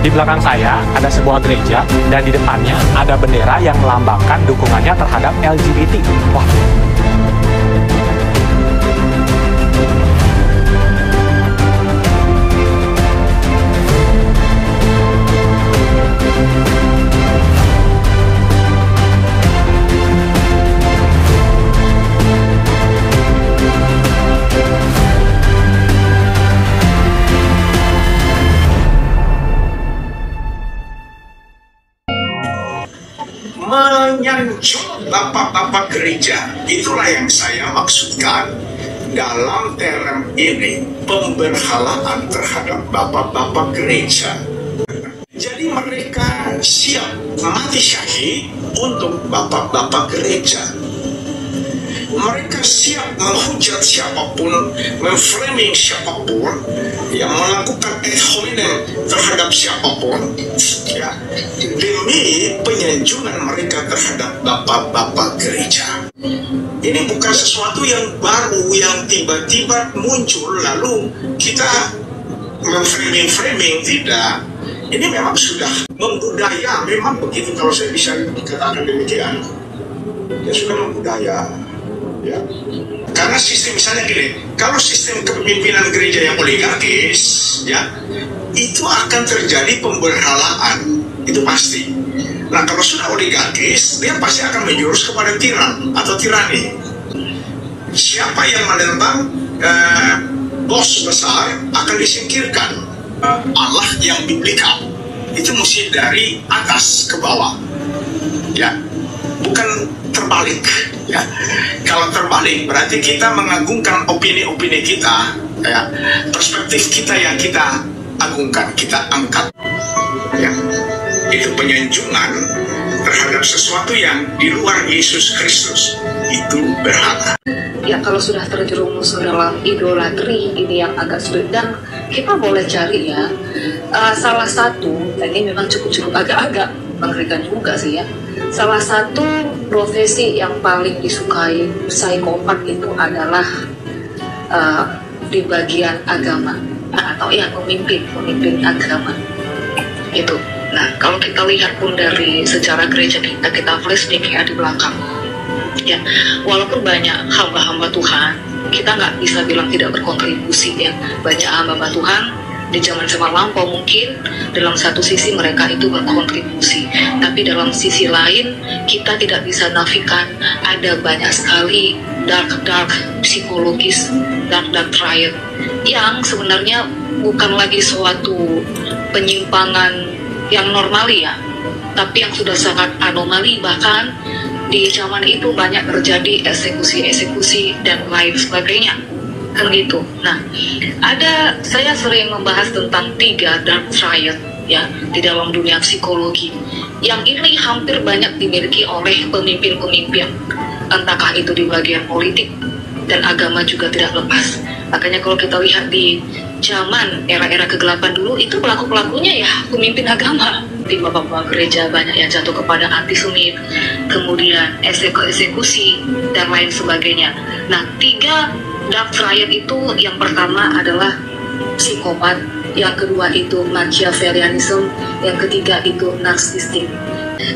Di belakang saya ada sebuah gereja dan di depannya ada bendera yang melambangkan dukungannya terhadap LGBT. Wah. Menyanjung bapak-bapak gereja, itulah yang saya maksudkan dalam term ini, pemberhalaan terhadap bapak-bapak gereja. Jadi mereka siap mati syahid untuk bapak-bapak gereja. Mereka siap menghujat siapapun, memframing siapapun yang melakukan ad hominem terhadap siapapun, ya, demi penyanjungan mereka terhadap bapak-bapak gereja. Ini bukan sesuatu yang baru yang tiba-tiba muncul lalu kita memframing, tidak. Ini memang sudah membudaya, memang begitu kalau saya bisa dikatakan demikian. Ya sudah membudaya. Ya. Karena sistem misalnya gini, kalau sistem kepemimpinan gereja yang oligarkis, ya, itu akan terjadi pemberhalaan, itu pasti. Nah, kalau sudah oligarkis, dia pasti akan menjurus kepada tiran atau tirani. Siapa yang menentang bos besar akan disingkirkan. Allah yang biblikal itu mesti dari atas ke bawah, ya, bukan terbalik. Ya, kalau terbalik berarti kita mengagungkan opini-opini kita, ya, perspektif kita yang kita agungkan, kita angkat. Ya, itu penyanjungan terhadap sesuatu yang di luar Yesus Kristus, itu berhala. Ya, kalau sudah terjerumus dalam idolatri ini yang agak sulit, dan kita boleh cari ya, salah satu, dan ini memang cukup agak-agak mengerikan juga sih ya. Salah satu profesi yang paling disukai psikopat itu adalah di bagian agama, atau ya pemimpin agama itu. Nah, kalau kita lihat pun dari sejarah gereja kita flashback ya di belakang, ya, walaupun banyak hamba-hamba Tuhan, kita nggak bisa bilang tidak berkontribusi ya. Banyak hamba Tuhan di zaman lampau mungkin dalam satu sisi mereka itu berkontribusi, tapi dalam sisi lain kita tidak bisa nafikan ada banyak sekali dark psikologis, dark triad yang sebenarnya bukan lagi suatu penyimpangan yang normal ya, tapi yang sudah sangat anomali. Bahkan di zaman itu banyak terjadi eksekusi dan lain sebagainya, kan gitu. Nah, saya sering membahas tentang 3 dark triad ya di dalam dunia psikologi, yang ini hampir banyak dimiliki oleh pemimpin-pemimpin, entahkah itu di bagian politik dan agama juga tidak lepas. Makanya kalau kita lihat di zaman era-era kegelapan dulu, itu pelaku-pelakunya ya pemimpin agama. Di bapak-bapak gereja banyak yang jatuh kepada antisemit, kemudian eksekusi dan lain sebagainya. Nah, 3 dark triad itu, yang pertama adalah psikopat, yang kedua itu Machiavellianism, yang ketiga itu narsistik.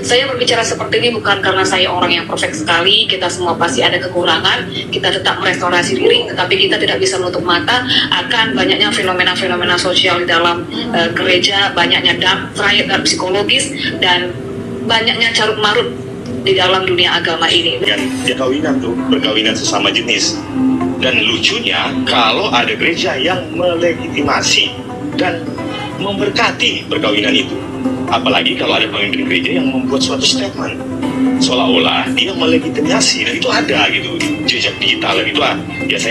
Saya berbicara seperti ini bukan karena saya orang yang perfect sekali, kita semua pasti ada kekurangan, kita tetap merestorasi diri, tetapi kita tidak bisa menutup mata akan banyaknya fenomena-fenomena sosial di dalam gereja, banyaknya dark triad dan psikologis, dan banyaknya carut marut di dalam dunia agama ini. Dan perkawinan tuh, perkawinan sesama jenis. Dan lucunya kalau ada gereja yang melegitimasi dan memberkati perkawinan itu. Apalagi kalau ada pemimpin gereja yang membuat suatu statement seolah-olah dia melegitimasi, dan itu ada gitu jejak digital gitu ya.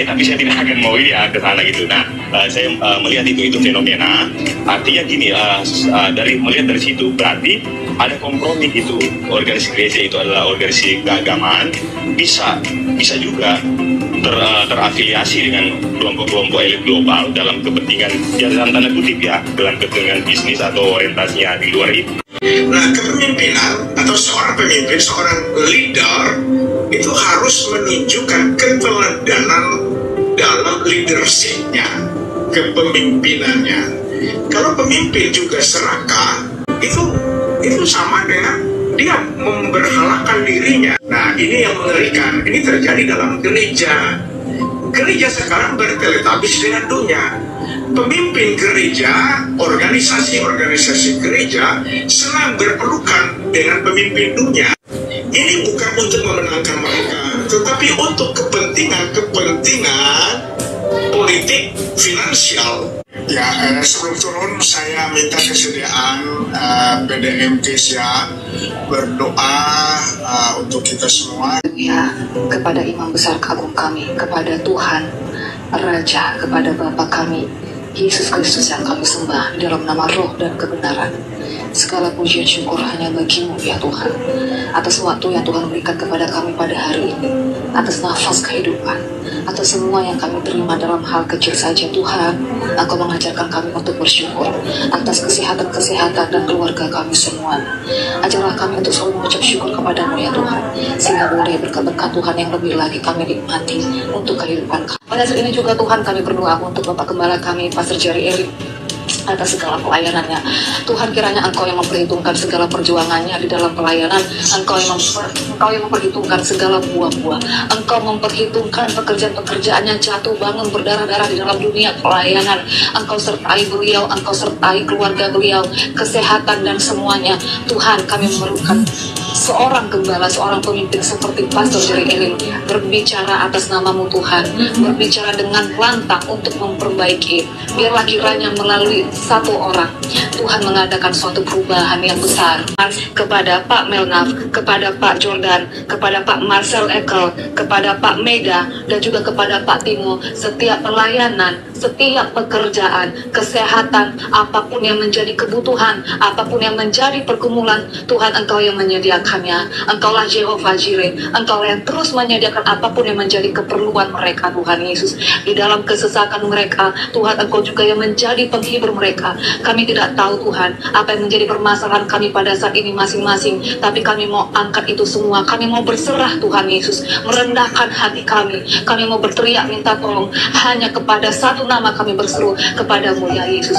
Tapi saya tidak akan mau ini ya ke sana gitu. Nah, saya melihat itu fenomena. Artinya gini, dari melihat dari situ berarti ada kompromi gitu. Organisasi gereja itu adalah organisasi keagamaan, bisa juga terafiliasi dengan kelompok-kelompok elit global dalam kepentingan, ya dalam tanda kutip ya, dalam kepentingan bisnis atau orientasinya di luar itu. Nah, kepemimpinan atau seorang pemimpin, seorang leader itu harus menunjukkan keteladanan dalam leadership-nya, kepemimpinannya. Kalau pemimpin juga serakah, itu sama dengan dia memberhalakan dirinya. Nah, ini yang mengerikan. Ini terjadi dalam gereja. Gereja sekarang berteletabis dengan dunia. Pemimpin gereja, organisasi-organisasi gereja senang berpelukan dengan pemimpin dunia. Ini bukan untuk memenangkan mereka, tetapi untuk kepentingan politik finansial. Ya, sebelum turun saya minta kesediaan PDM Kesia berdoa untuk kita semua. Ya, kepada Imam Besar Agung kami, kepada Tuhan, Raja, kepada Bapa kami, Yesus Kristus yang kami sembah di dalam nama roh dan kebenaran. Segala pujian syukur hanya bagimu ya Tuhan, atas waktu yang Tuhan berikan kepada kami pada hari ini, atas nafas kehidupan, atas semua yang kami terima dalam hal kecil saja Tuhan. Engkau mengajarkan kami untuk bersyukur atas kesehatan dan keluarga kami semua. Ajarlah kami untuk selalu mengucap syukur kepadamu ya Tuhan, sehingga boleh berkat-berkat Tuhan yang lebih lagi kami nikmati untuk kehidupan kami. Pada saat ini juga Tuhan kami berdoa untuk Bapak Gembala kami, Pastor Jerry Erik, atas segala pelayanannya. Tuhan, kiranya Engkau yang memperhitungkan segala perjuangannya di dalam pelayanan. Engkau yang memperhitungkan segala buah-buah. Engkau memperhitungkan pekerjaan-pekerjaannya jatuh bangun berdarah-darah di dalam dunia pelayanan. Engkau sertai beliau, Engkau sertai keluarga beliau, kesehatan dan semuanya. Tuhan, kami memerlukan seorang gembala, seorang pemimpin seperti Pastor Jerry Erin berbicara atas namamu Tuhan, berbicara dengan lantang untuk memperbaiki. Biarlah kiranya melalui satu orang Tuhan mengadakan suatu perubahan yang besar. Kepada Pak Melnaf, kepada Pak Jordan, kepada Pak Marcel Ekel, kepada Pak Mega, dan juga kepada Pak Timo, setiap pelayanan, setiap pekerjaan, kesehatan, apapun yang menjadi kebutuhan, apapun yang menjadi pergumulan, Tuhan Engkau yang menyediakannya. Engkaulah Jehovah Jireh, Engkau yang terus menyediakan apapun yang menjadi keperluan mereka Tuhan Yesus. Di dalam kesesakan mereka, Tuhan Engkau juga yang menjadi penghibur mereka. Kami tidak tahu Tuhan apa yang menjadi permasalahan kami pada saat ini masing-masing, tapi kami mau angkat itu semua. Kami mau berserah Tuhan Yesus, merendahkan hati kami. Kami mau berteriak minta tolong hanya kepada satu nama kami berseru, kepadamu ya Yesus.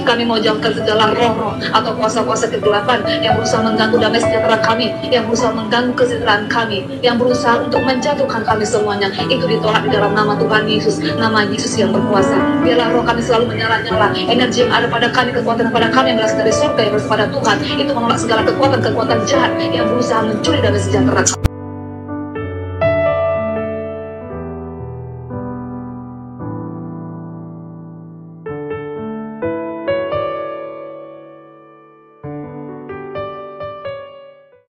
Kami mau jauhkan segala roh-roh atau kuasa-kuasa kegelapan yang berusaha mengganggu damai sejahtera kami, yang berusaha mengganggu kesejahteraan kami, yang berusaha untuk menjatuhkan kami semuanya. Itu ditolak di dalam nama Tuhan Yesus, nama Yesus yang berkuasa. Biarlah roh kami selalu menyala-nyala, energi yang ada pada kami, kekuatan pada kami yang berasal dari surga yang berasal pada Tuhan, itu menolak segala kekuatan-kekuatan jahat yang berusaha mencuri damai sejahtera.